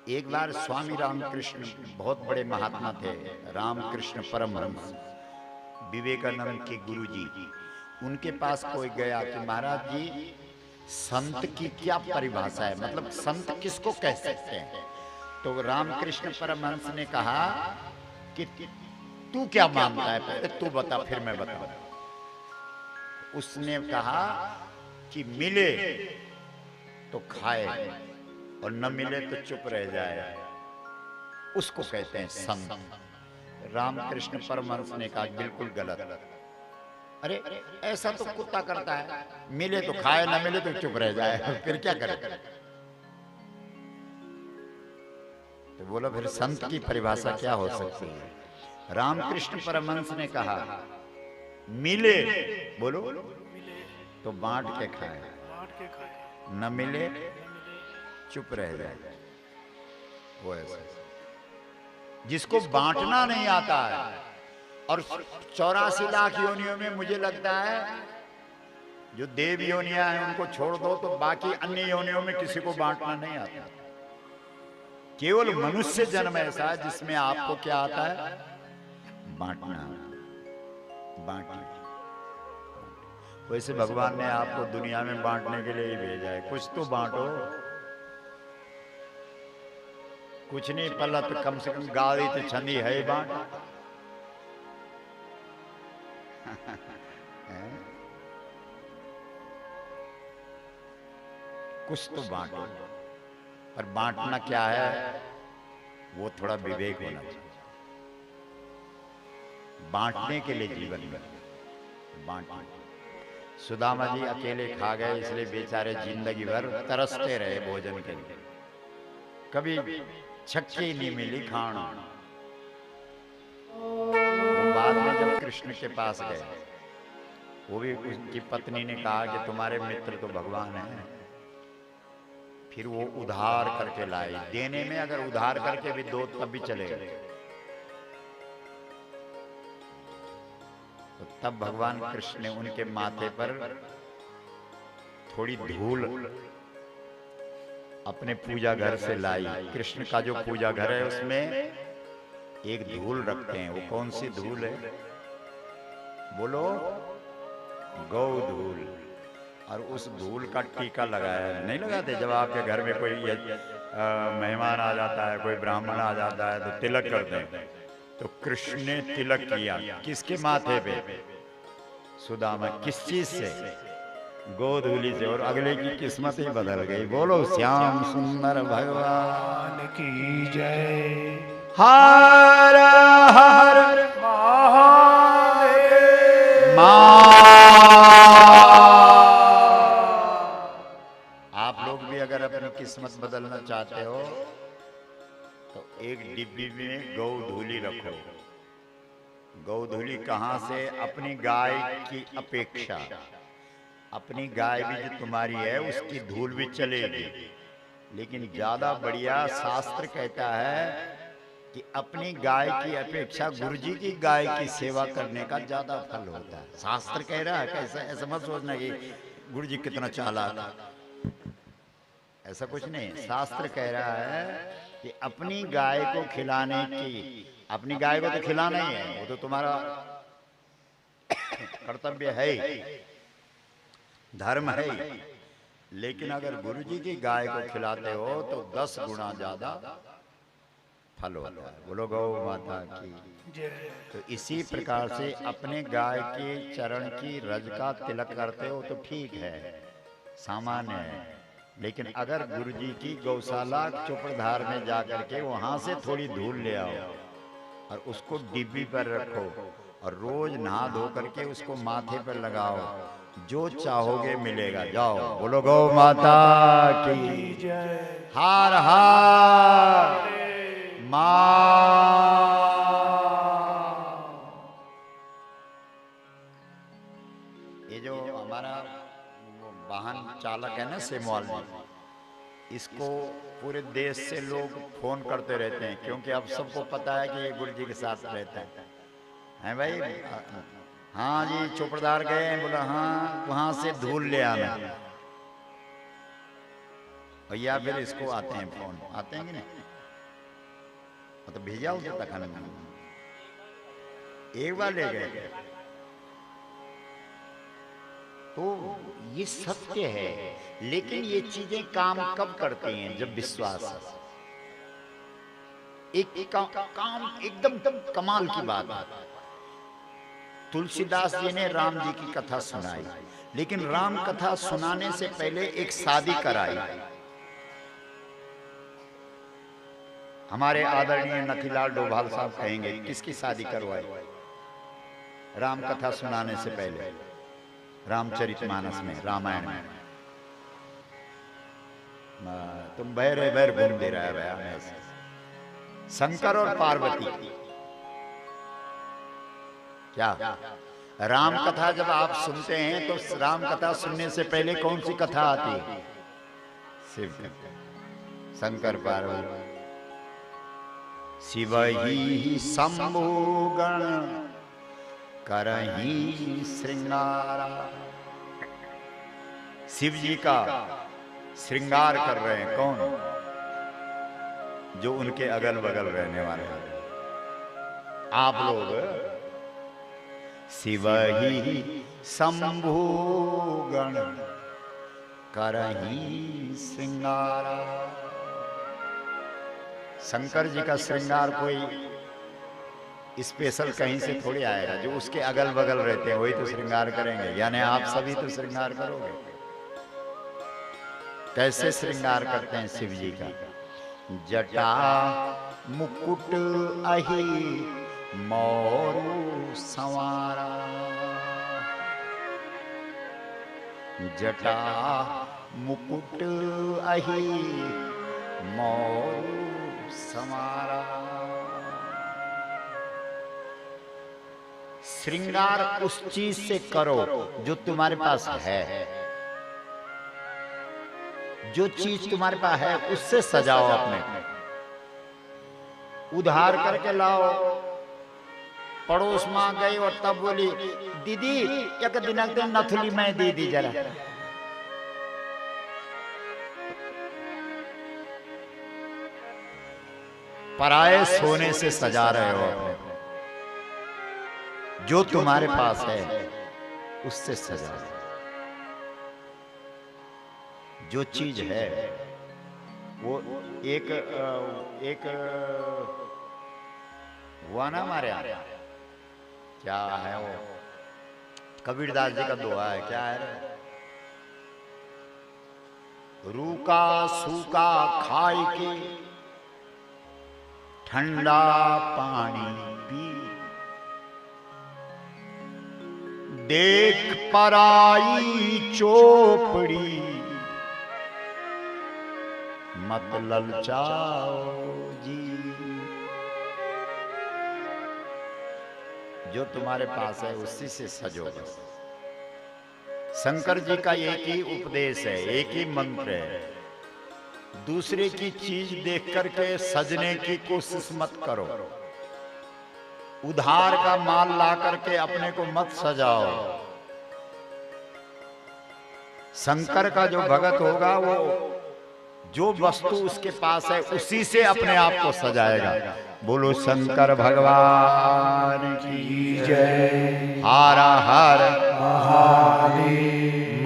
एक बार स्वामी रामकृष्ण, बहुत बड़े महात्मा थे, रामकृष्ण परमहंस, विवेकानंद के गुरुजी, उनके पास कोई गया कि महाराज जी संत की क्या परिभाषा है, मतलब संत किसको कह सकते हैं। तो रामकृष्ण परमहंस ने कहा कि तू क्या मानता है, पहले तू बता फिर मैं बताऊं। उसने कहा कि मिले तो खाए और न मिले तो चुप रह जाए, उसको कहते हैं संत। रामकृष्ण परमहंस ने कहा बिल्कुल गलत। अरे ऐसा तो कुत्ता करता है, मिले तो खाए न मिले तो चुप रह जाए, फिर क्या करे। तो बोला फिर संत की परिभाषा क्या हो सकती है। रामकृष्ण परमहंस ने कहा मिले, बोलो, तो बांट के खाए, न मिले चुप रह जाए। वो ऐसा जिसको बांटना नहीं आता है, और 84 लाख योनियों में मुझे लगता है जो देव योनियां हैं उनको छोड़ दो तो बाकी अन्य योनियों में किसी को बांटना नहीं आता। केवल मनुष्य जन्म ऐसा है जिसमें आपको क्या आता है, बांटना। बांटिए। वैसे भगवान ने आपको दुनिया में बांटने के लिए ही भेजा है, कुछ तो बांटो। कुछ नहीं पलत कम से कम गाड़ी तो छंदी है बांट। कुछ तो बांटो, पर बांटना क्या है वो थोड़ा विवेक होना चाहिए। बांटने के लिए जीवन में बांटना। सुदामा जी अकेले खा गए इसलिए बेचारे जिंदगी भर तरसते रहे भोजन के लिए, कभी छक्की नहीं मिली खाना। वो बाद में जब कृष्ण के पास गए, वो भी उनकी पत्नी ने कहा कि तुम्हारे मित्र तो भगवान हैं। फिर वो उधार करके लाई, देने में अगर उधार करके भी दो तब भी चलेगा। तो तब भगवान कृष्ण ने उनके माथे पर थोड़ी धूल अपने पूजा घर से लाई। कृष्ण का जो पूजा घर है उसमें एक धूल रखते हैं। वो कौन सी धूल है, बोलो, गौ धूल। और उस धूल का टीका लगाया। नहीं लगाते जब आपके घर में कोई मेहमान आ जाता है, कोई ब्राह्मण आ जाता है तो तिलक करते हैं। तो कृष्ण ने तिलक किया किसके माथे पे, सुदामा। किस चीज से, गोधूली से। और अगले की किस्मत ही बदल गई। बोलो श्याम सुंदर भगवान की जय। हर हर महादेव। आप लोग भी अगर अपनी किस्मत बदलना चाहते हो तो एक डिब्बी में गौधूली रखो। गौधूली कहां से, अपनी गाय की अपेक्षा अपनी गाय भी जो तुम्हारी है उसकी धूल भी चलेगी, लेकिन ज्यादा बढ़िया शास्त्र कहता है कि अपनी गाय की अपेक्षा गुरुजी की गाय की सेवा करने का ज्यादा फल होता है। शास्त्र कह रहा है, कैसा ऐसा मत सोचना कि गुरुजी कितना चालाक, ऐसा कुछ नहीं। शास्त्र कह रहा है कि अपनी गाय को खिलाने की, अपनी गाय को तो खिलाना ही है, वो तो तुम्हारा कर्तव्य है ही, धर्म है ही। लेकिन अगर गुरुजी की गाय को खिलाते हो तो 10 गुना ज्यादा फल होता है। बोलो गौ माता की। तो इसी प्रकार से अपने गाय के चरण की रज का तिलक करते हो तो ठीक है, सामान्य है। लेकिन अगर गुरुजी की गौशाला चोपड़धार में जाकर के वहां से थोड़ी धूल ले आओ और उसको डिब्बी पर रखो और रोज नहा धो करके उसको माथे पर लगाओ, जो चाहोगे मिलेगा। जाओ, बोलो गौ माता की जय। हार हार मां। ये जो हमारा वाहन चालक है ना सिमोल में, इसको पूरे देश से लोग फोन करते रहते हैं, क्योंकि अब सबको पता है कि ये गुरुजी के साथ रहता है भाई। हाँ जी चोपड़दार गए हैं, बोला हाँ वहां से धूल ले आना। या फिर इसको आते हैं फोन, आते हैं कि नहीं, तो भेजा उसे तखन एक बार ले गए। तो ये सत्य है, लेकिन ये चीजें काम कब करती हैं? जब विश्वास है। एक काम एकदम कमाल की बात है। तुलसीदास जी ने राम जी की कथा सुनाई, लेकिन राम कथा सुनाने से पहले एक शादी कराई। हमारे आदरणीय नथीलाल डोभाल साहब कहेंगे किसकी शादी करवाई राम कथा सुनाने से पहले? रामचरितमानस में, रामायण में। तुम बैर बैर घूम दे रहा है भैया में से। शंकर और पार्वती क्या राम कथा जब आप सुनते हैं तो राम कथा सुनने से पहले कौन सी कथा आती है? शिव, शंकर पार्वती। शिव ही शंभु गण करही श्रृंगारा। शिव जी का श्रृंगार कर रहे हैं कौन? जो उनके अगल बगल रहने वाले हैं। आप लोग शिव ही शंभु गण करही श्रृंगारा। शंकर जी का श्रृंगार कोई स्पेशल कहीं से थोड़ी आएगा, जो उसके अगल बगल रहते हैं वही तो श्रृंगार करेंगे। यानी आप सभी तो श्रृंगार करोगे। कैसे श्रृंगार करते हैं शिव जी का? जटा मुकुट अहि मोरु संवारा। जटा मुकुट अहि मोरु संवारा। श्रृंगार उस चीज से करो जो तुम्हारे पास है। जो चीज तुम्हारे पास है उससे सजाओ अपने। उधार करके लाओ। पड़ोस मां गई और तब बोली दीदी एक दिन नथुली में दे दी जरा। पराये सोने से सजा रहे हो अपने। जो तुम्हारे पास है उससे सजा। जो चीज है वो एक हुआ ना हमारे यहाँ, क्या है वो? कबीरदास जी का दोहा है, क्या है? रूखा सूखा खाई के ठंडा पानी पी। देख पराई चोपड़ी मत ललचाओ जी। जो तुम्हारे पास है उसी से सजो बस। शंकर जी का एक ही उपदेश है, एक ही मंत्र है। दूसरे की चीज देख करके सजने की कोशिश मत करो। उधार का माल ला करके अपने को मत सजाओ। शंकर का जो भगत होगा वो जो वस्तु उसके पास है उसी से अपने आप को सजाएगा। बोलो शंकर भगवान की जय। हर हर महादेव।